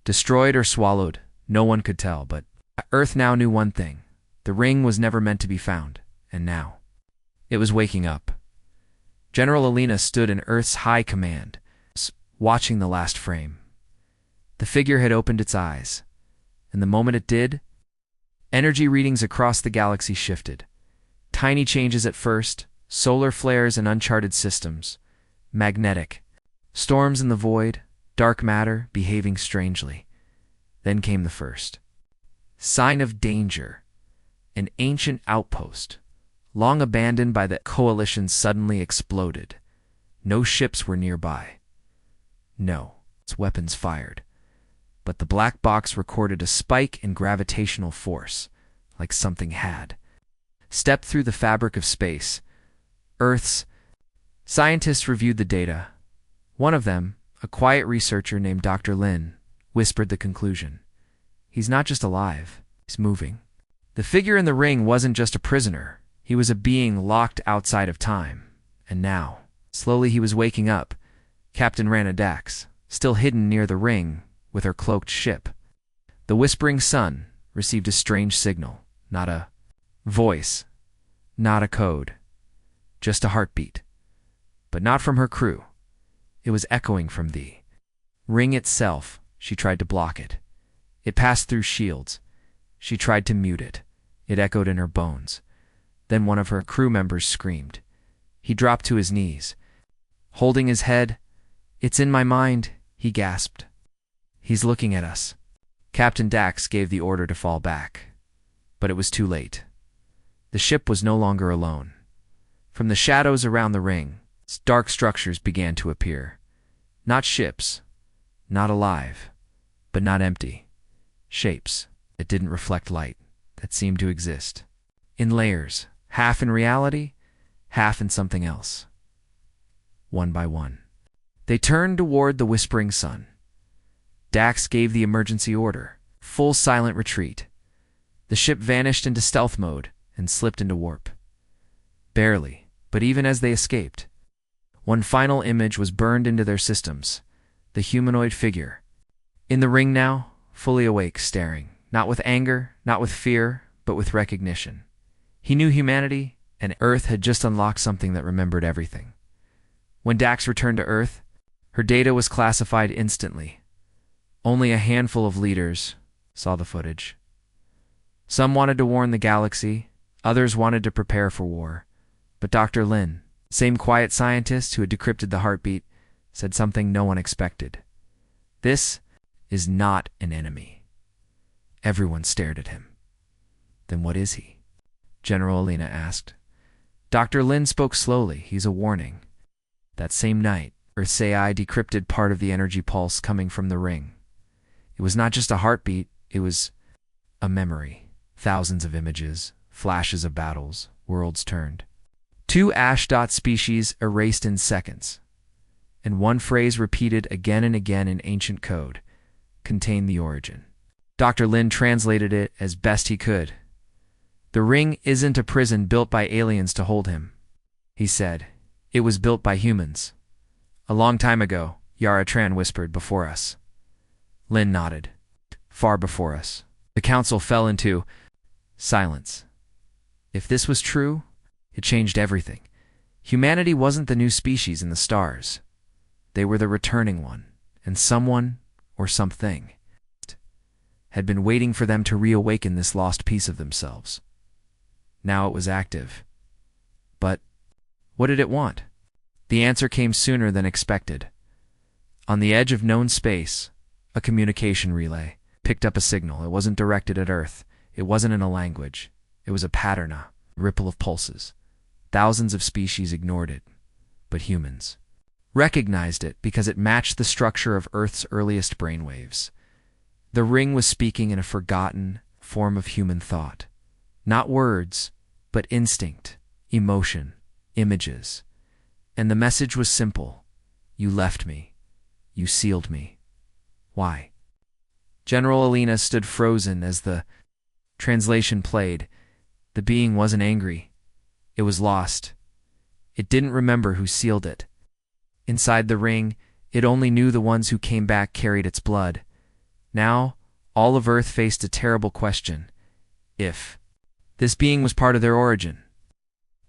Destroyed or swallowed, no one could tell, but Earth now knew one thing. The ring was never meant to be found, and now it was waking up. General Alina stood in Earth's high command, watching the last frame. The figure had opened its eyes, and the moment it did, energy readings across the galaxy shifted. Tiny changes at first, solar flares and uncharted systems, magnetic, storms in the void, dark matter behaving strangely. Then came the first sign of danger. An ancient outpost, long abandoned by the Coalition, suddenly exploded. No ships were nearby. No, its weapons fired. But the black box recorded a spike in gravitational force, like something had stepped through the fabric of space. Earth's scientists reviewed the data. One of them, a quiet researcher named Dr. Lin, whispered the conclusion. He's not just alive, he's moving. The figure in the ring wasn't just a prisoner. He was a being locked outside of time. And now, slowly he was waking up. Captain Rana Dax, still hidden near the ring with her cloaked ship. The Whispering Sun received a strange signal. Not a voice, not a code, just a heartbeat. But not from her crew. It was echoing from the ring itself. She tried to block it. It passed through shields. She tried to mute it. It echoed in her bones. Then one of her crew members screamed. He dropped to his knees. Holding his head, "It's in my mind," he gasped. "He's looking at us." Captain Dax gave the order to fall back. But it was too late. The ship was no longer alone. From the shadows around the ring, dark structures began to appear. Not ships, not alive, but not empty. Shapes that didn't reflect light, that seemed to exist. In layers, half in reality, half in something else. One by one, they turned toward the Whispering Sun. Dax gave the emergency order. Full silent retreat. The ship vanished into stealth mode and slipped into warp. Barely, but even as they escaped, one final image was burned into their systems. The humanoid figure. In the ring now, fully awake, staring. Not with anger, not with fear, but with recognition. He knew humanity, and Earth had just unlocked something that remembered everything. When Dax returned to Earth, her data was classified instantly. Only a handful of leaders saw the footage. Some wanted to warn the galaxy, others wanted to prepare for war. But Dr. Lin, same quiet scientist who had decrypted the heartbeat, said something no one expected. This is not an enemy. Everyone stared at him. Then what is he? General Alina asked. Dr. Lin spoke slowly. He's a warning. That same night, Earth's AI decrypted part of the energy pulse coming from the ring. It was not just a heartbeat, it was a memory. Thousands of images, flashes of battles, worlds turned. 2 ash dot species erased in seconds. And one phrase repeated again and again in ancient code contained the origin. Dr. Lin translated it as best he could. The ring isn't a prison built by aliens to hold him, he said. It was built by humans. A long time ago, Yara Tran whispered, before us. Lin nodded. Far before us. The council fell into silence. If this was true, it changed everything. Humanity wasn't the new species in the stars. They were the returning one, and someone, or something, had been waiting for them to reawaken this lost piece of themselves. Now it was active. But what did it want? The answer came sooner than expected. On the edge of known space, a communication relay picked up a signal. It wasn't directed at Earth. It wasn't in a language. It was a pattern, a ripple of pulses. Thousands of species ignored it, but humans recognized it because it matched the structure of Earth's earliest brainwaves. The ring was speaking in a forgotten form of human thought. Not words, but instinct, emotion, images. And the message was simple. You left me. You sealed me. Why? General Alina stood frozen as the translation played. The being wasn't angry. It was lost. It didn't remember who sealed it. Inside the ring, it only knew the ones who came back carried its blood. Now, all of Earth faced a terrible question. If this being was part of their origin,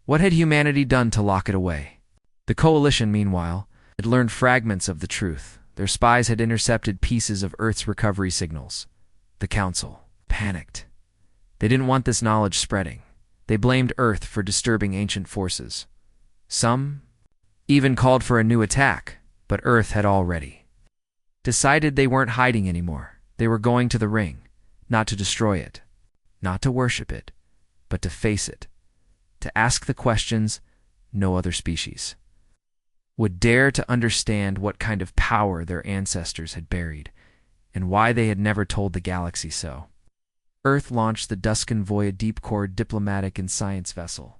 what had humanity done to lock it away? The Coalition, meanwhile, had learned fragments of the truth. Their spies had intercepted pieces of Earth's recovery signals. The Council panicked. They didn't want this knowledge spreading. They blamed Earth for disturbing ancient forces. Some even called for a new attack, but Earth had already decided they weren't hiding anymore. They were going to the ring, not to destroy it, not to worship it, but to face it, to ask the questions no other species would dare to understand. What kind of power their ancestors had buried, and why they had never told the galaxy so. Earth launched the Duskin Voya deep-core diplomatic and science vessel,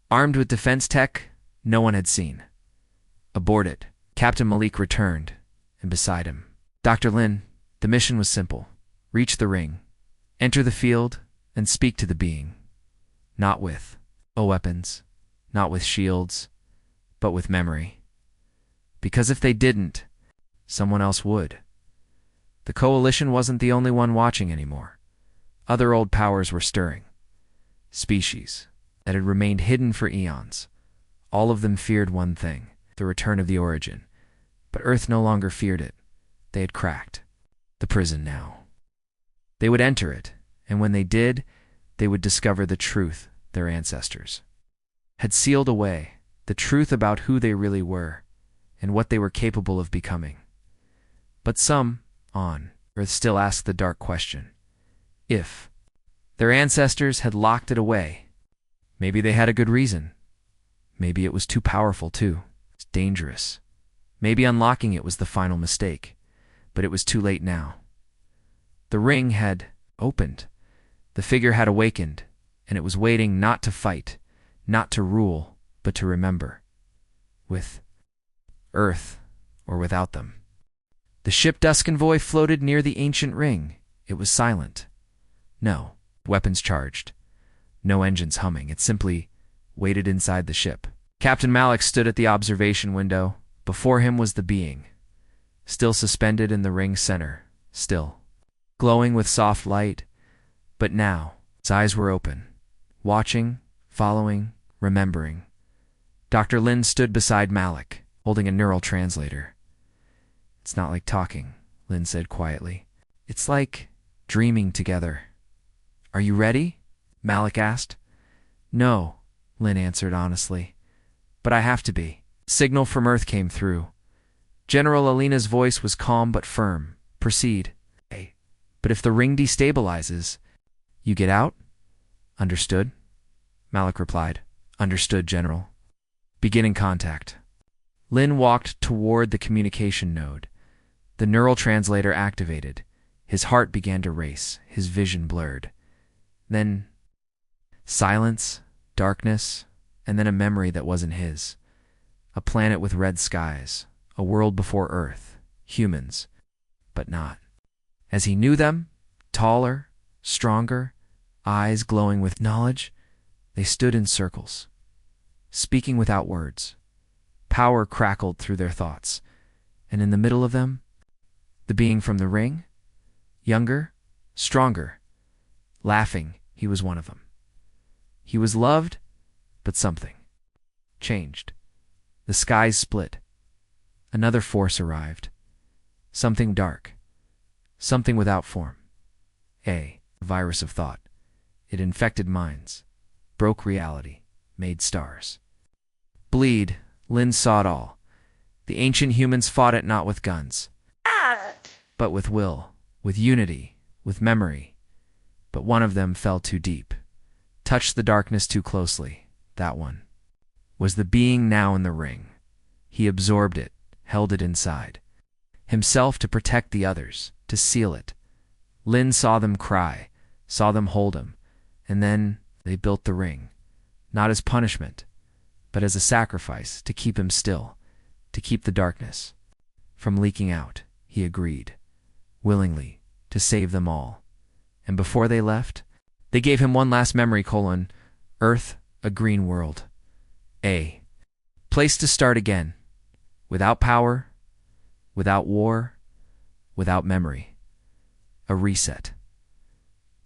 armed with defense tech no one had seen. Aboard it, Captain Malik returned, and beside him, Dr. Lin. The mission was simple. Reach the ring, enter the field, and speak to the being. Not with weapons, not with shields, but with memory. Because if they didn't, someone else would. The Coalition wasn't the only one watching anymore. Other old powers were stirring. Species that had remained hidden for eons. All of them feared one thing, the return of the origin. But Earth no longer feared it. They had cracked the prison now. They would enter it, and when they did, they would discover the truth their ancestors had sealed away, the truth about who they really were and what they were capable of becoming. But some on Earth still asked the dark question. If their ancestors had locked it away, maybe they had a good reason. Maybe it was too powerful too. It's dangerous. Maybe unlocking it was the final mistake. But it was too late now. The ring had opened. The figure had awakened, and it was waiting not to fight, not to rule, but to remember. With Earth or without them. The ship Duskenvoy floated near the ancient ring. It was silent. No weapons charged. No engines humming. It simply waited inside the ship. Captain Malik stood at the observation window. Before him was the being, still suspended in the ring's center, still, glowing with soft light. But now, his eyes were open, watching, following, remembering. Dr. Lin stood beside Malik, holding a neural translator. "It's not like talking," Lin said quietly. "It's like dreaming together." "Are you ready?" Malik asked. "No," Lin answered honestly. "But I have to be." Signal from Earth came through. General Alina's voice was calm but firm. "Proceed." "Hey, but if the ring destabilizes, you get out?" "Understood," Malik replied. "Understood, General." "Beginning contact." Lin walked toward the communication node. The neural translator activated. His heart began to race, his vision blurred. Then silence, darkness, and then a memory that wasn't his. A planet with red skies, a world before Earth, humans, but not as he knew them, taller, stronger, eyes glowing with knowledge. They stood in circles, speaking without words. Power crackled through their thoughts, and in the middle of them, the being from the ring, younger, stronger, laughing. He was one of them. He was loved, but something changed. The skies split. Another force arrived. Something dark. Something without form. A virus of thought. It infected minds, broke reality, made stars. Bleed, Lin saw it all. The ancient humans fought it not with guns, but with will, with unity, with memory. But one of them fell too deep, touched the darkness too closely. That one was the being now in the ring. He absorbed it, held it inside himself to protect the others, to seal it. Lin saw them cry, saw them hold him, and then they built the ring, not as punishment, but as a sacrifice to keep him still, to keep the darkness from leaking out. He agreed, willingly, to save them all. And before they left, they gave him one last memory: Earth, a green world. A place to start again, without power, without war, without memory. A reset.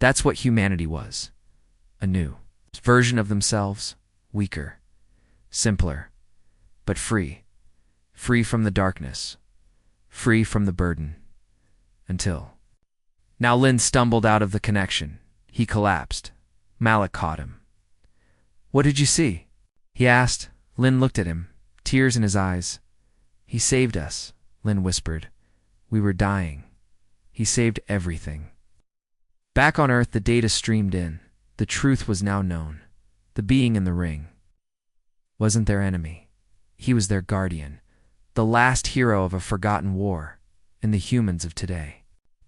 That's what humanity was. A new version of themselves, weaker, simpler, but free. Free from the darkness, free from the burden. Until now Lin stumbled out of the connection. He collapsed. Malik caught him. "What did you see?" he asked. Lin looked at him, tears in his eyes. "He saved us," Lin whispered. "We were dying. He saved everything." Back on Earth, the data streamed in. The truth was now known. The being in the ring wasn't their enemy. He was their guardian, the last hero of a forgotten war, and the humans of today.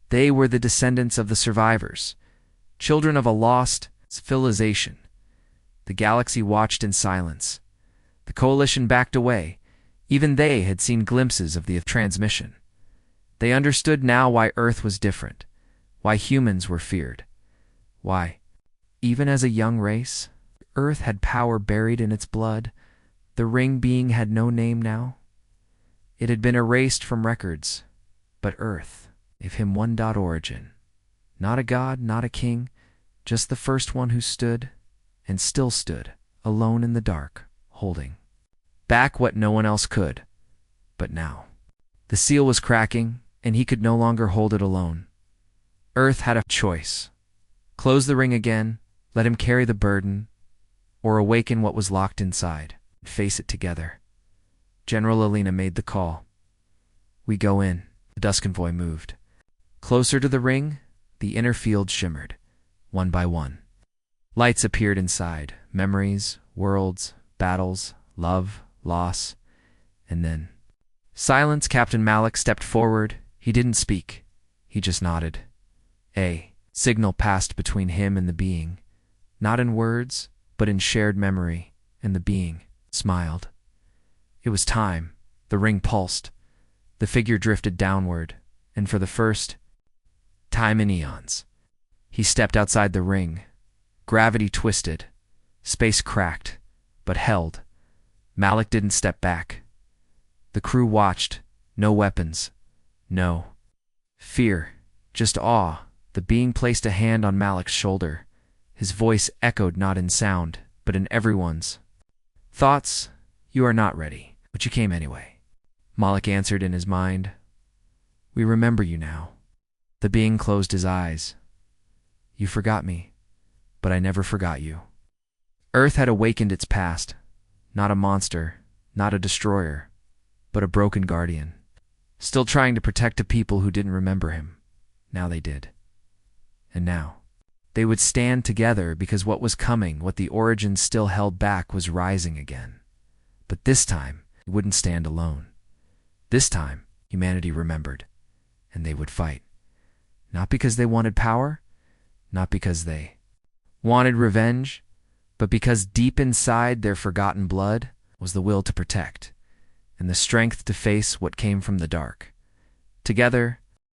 They were the descendants of the survivors, children of a lost civilization. The galaxy watched in silence. The coalition backed away. Even they had seen glimpses of the transmission. They understood now why Earth was different, why humans were feared, why, even as a young race, Earth had power buried in its blood. The ring being had no name now. It had been erased from records, but Earth gave him one origin. Not a god, not a king, just the first one who stood, and still stood, alone in the dark, holding back what no one else could. But now, the seal was cracking, and he could no longer hold it alone. Earth had a choice. Close the ring again, let him carry the burden, or awaken what was locked inside, and face it together. General Alina made the call. "We go in." The Duskenvoy moved. Closer to the ring, the inner field shimmered, one by one. Lights appeared inside, memories, worlds, battles, love, loss, and then silence. Captain Malik stepped forward. He didn't speak. He just nodded. A signal passed between him and the being, not in words, but in shared memory, and the being smiled. It was time. The ring pulsed. The figure drifted downward, And for the first time in eons, he stepped outside the ring. Gravity twisted, space cracked, but held. Malik didn't step back. The crew watched. No weapons. No fear. Just awe. The being placed a hand on Malik's shoulder. His voice echoed not in sound, but in everyone's. "Thoughts? You are not ready, but you came anyway." Malik answered in his mind. "We remember you now." The being closed his eyes. "You forgot me, but I never forgot you." Earth had awakened its past. Not a monster, not a destroyer, but a broken guardian. Still trying to protect a people who didn't remember him. Now they did. And now they would stand together because what was coming, what the origins still held back, was rising again. But this time, it wouldn't stand alone. This time, humanity remembered, and they would fight. Not because they wanted power, not because they wanted revenge, but because deep inside their forgotten blood was the will to protect, and the strength to face what came from the dark. Together,